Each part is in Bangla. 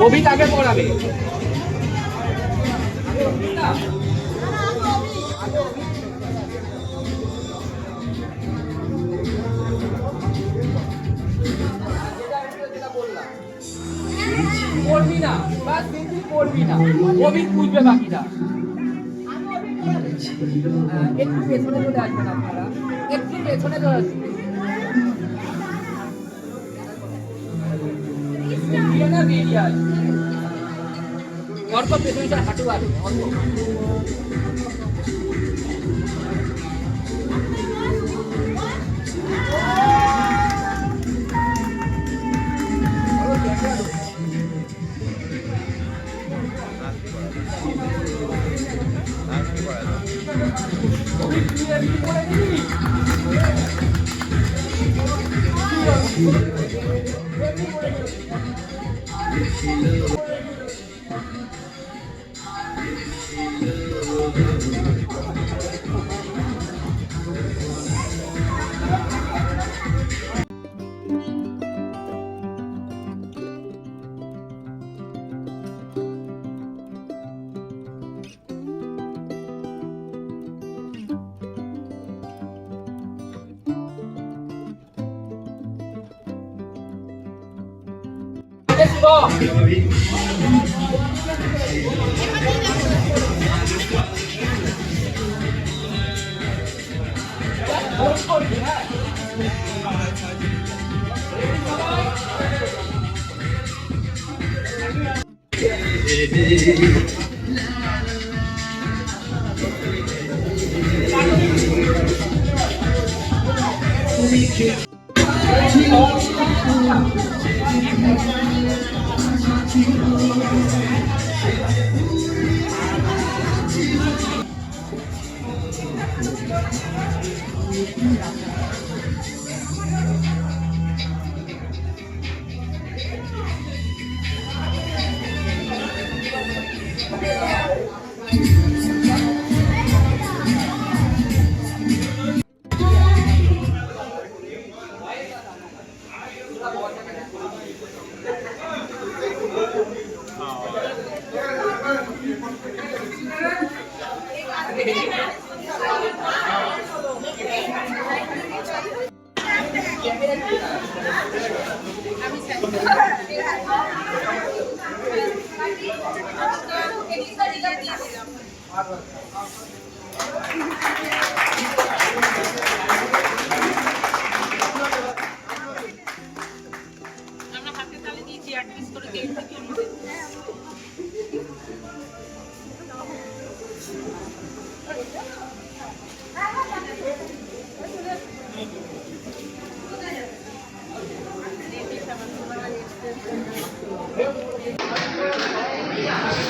অভি তাকে পড়াবে। পড়বি না, বাস তুই পড়বি না, অভি বুঝবে বাকিটা। একটু পেছনে চলে আসবেন আপনারা, একটু পেছনে চলে আসবেন। বেরিয়ে আসবে অল্প পেছনে হাঁটু আসবে অল্প।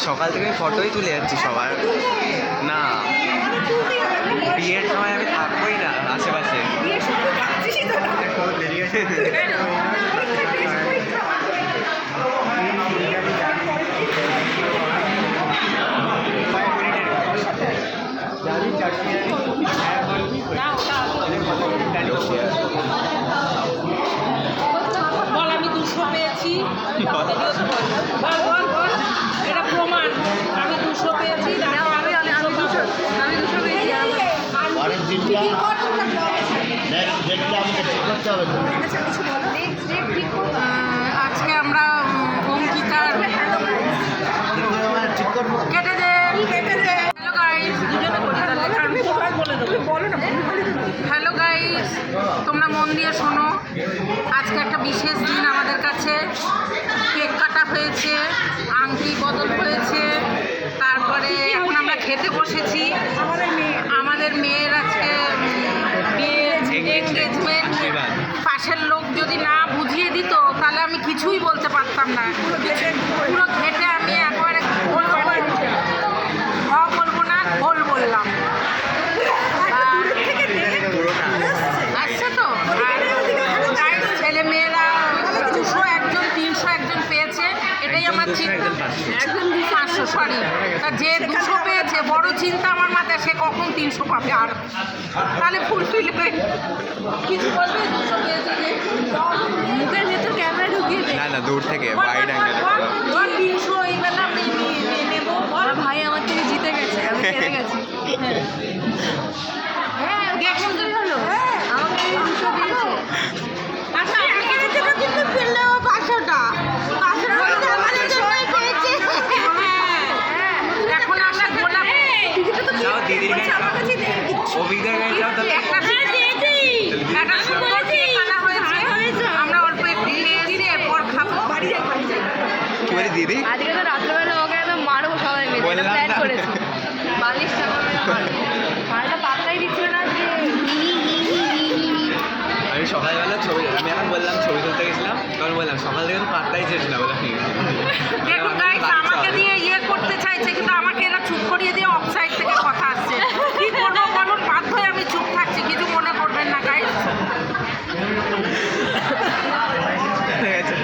সকাল থেকে ফটোই তুলে যাচ্ছি সবার। না, বিয়ের সময় আমি থাকবোই না আশেপাশে। বল আমি 200 পেয়েছি, এটা প্রমাণ। আমি 200 পেয়েছি। আজকে আমরা অঙ্কিতার কেটে দে হ্যালো গাইস, দুজনে বলি তাহলে, কারণ হ্যালো গাইস, তোমরা মন দিয়ে শোনো। আজকে একটা বিশেষ দিন আমাদের কাছে। কেক কাটা হয়েছে, আংটি বদল হয়েছে, তারপরে এখন আমরা খেতে বসেছি। আমাদের মেয়ের আজকে এনগেজমেন্ট। পাশের লোক যদি না বুঝিয়ে দিত তাহলে আমি কিছুই বলতে পারতাম না। পুরো ঘেটে আমি একবারে বলবো না, গোল বললাম। আচ্ছা তো, আর ছেলে মেয়েরা 200 একজন 300 একজন পেয়েছে, এটাই আমার চিন্তা। 500 সরি, যে 200 পেয়েছে বড় চিন্তা আমার মাথায়, সে কখন 300 পাবে। আর তাহলে ফুলফিলবে কিছু বলবে। 200 পেয়েছে, মুখের ভেতর ক্যামেরা ঢুকিয়ে দে। না দূর থেকে বাইরে অ্যাঙ্গেলে 300 এই বেলা আমি নেবো। ভাই আমার থেকে জিতে গেছে, আমি হেরে গেছি। হ্যাঁ দেখুন তো হলো, আমাকে 200 দিয়েছে। আচ্ছা আমি কিন্তু ফেললো 500টা আমাদের জন্যই পেয়েছে। এখন আমরা গোলাপ যাও দিদির গায়ে অভিজ্ঞতার গায়ে যাও তাহলে। একটা সুন্দর দিয়ে খানা হয়েছে, আমরা অল্প একটু খেয়েছি, এরপর খাবো। কি বলি দিদি? আজকে তো রাত্রেবেলা ওকে একদম মারবো সবাই মিলে, বললাম প্ল্যান না। করেছি। বালিশটা মারটা পাত্তাই দিচ্ছিল না যে আমি সকালবেলা ছবি, আমি এখন বললাম ছবি তুলতে গেছিলাম, তখন বললাম সকাল থেকে তো পাত্তাই ছিল না। বললাম দেখুন গাইস, আমাকে দিয়ে ইয়ে করতে চাইছে, কিন্তু আমাকে এরা চুপ করিয়ে দিয়ে অফ সাইড থেকে কথা আসছে। কি করবো বলুন, বাধ্য হয়ে আমি চুপ থাকছি, কিছু মনে করবেন না গাইস। ঠিক আছে।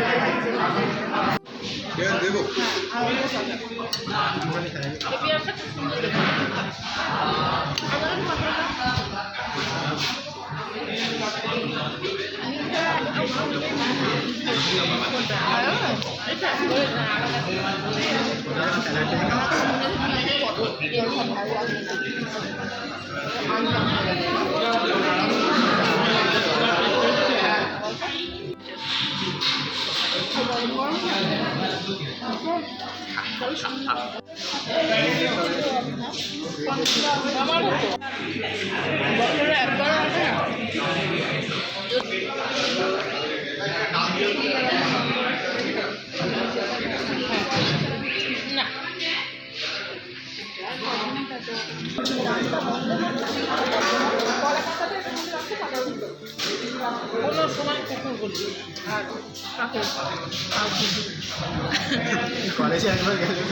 কোনো সময় কুকুর বলি আর কাকে কলেজে একবার গেলে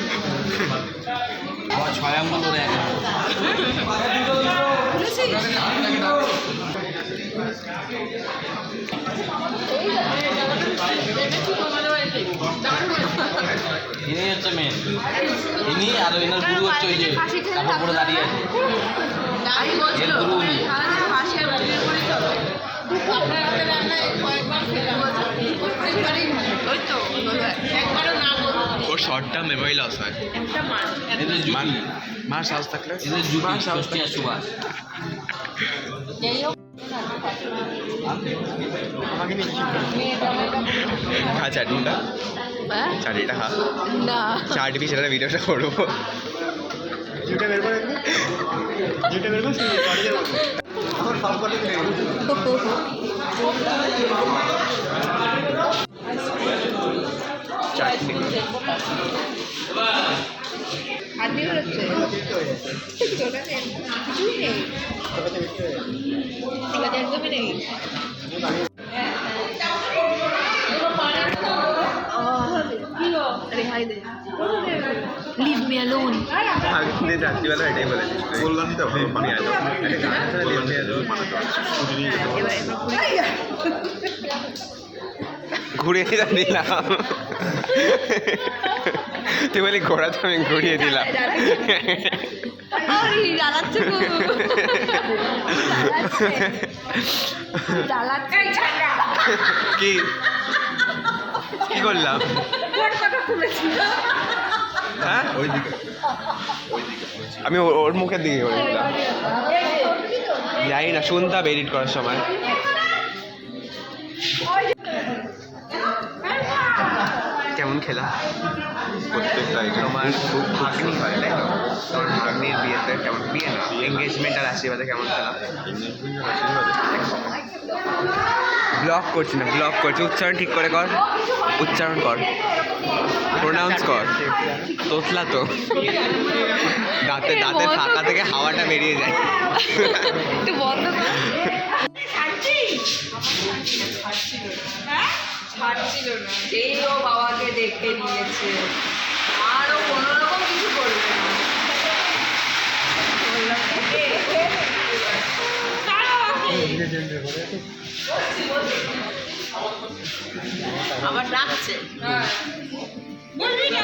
আমার 6 আঙ্গুল ধরে এক ইনি হচ্ছে মেন, ইনি আর এনার গুরু হচ্ছে ওই যে তারপর পুরো দাঁড়িয়ে আছে, এর গুরু উনি। ওর শর্ট টার্ম মেমোরি লস হয়। এদের জুটি, মার সাহস থাকলে এদের জুটি ষষ্ঠী আর সুভাষ। খা চাটনিটা, চাটনিটা খা। না চাটনি পিস এটা ভিডিওটা করবো। যেটা বের করে যেটা বের করে কলেজের মধ্যে আমার সব কলেজ নেই। চাটনি আজকে হচ্ছে কিছুই নেই, একদমই নেই। Leave me alone. রাত্রিবেলা এটাই বলেছিস, বললাম তো ঘুরিয়ে দিলাম। তুই বলি ঘোরাতে আমি ঘুরিয়ে দিলাম। জ্বালাচ্ছে কি কি করলাম? হ্যাঁ আমি ওর মুখের দিকে করে দিলাম। জানি না, শুনতে হবে এডিট করার সময়। কেমন খেলা? প্রত্যেকটা তোমার ভাগ্নি হয় তাই তো? তোমার ভাগ্নির বিয়েতে কেমন, বিয়ে না এঙ্গেজমেন্ট আর আশীর্বাদে কেমন খেলা? ব্লক করছি না, ব্লক করছি। উচ্চারণ ঠিক করে কর, উচ্চারণ কর, প্রোনাউন্স কর। তোতলা তো দাঁতের ফাঁকা থেকে হাওয়াটা বেরিয়ে যায়। একটু বন্ধ কর। ছাড়ছিল না, যেই ও বাবাকে দেখে নিয়েছে আরও কোনো রকম কিছু করবে না। আবার ডাকছে। বলবি না?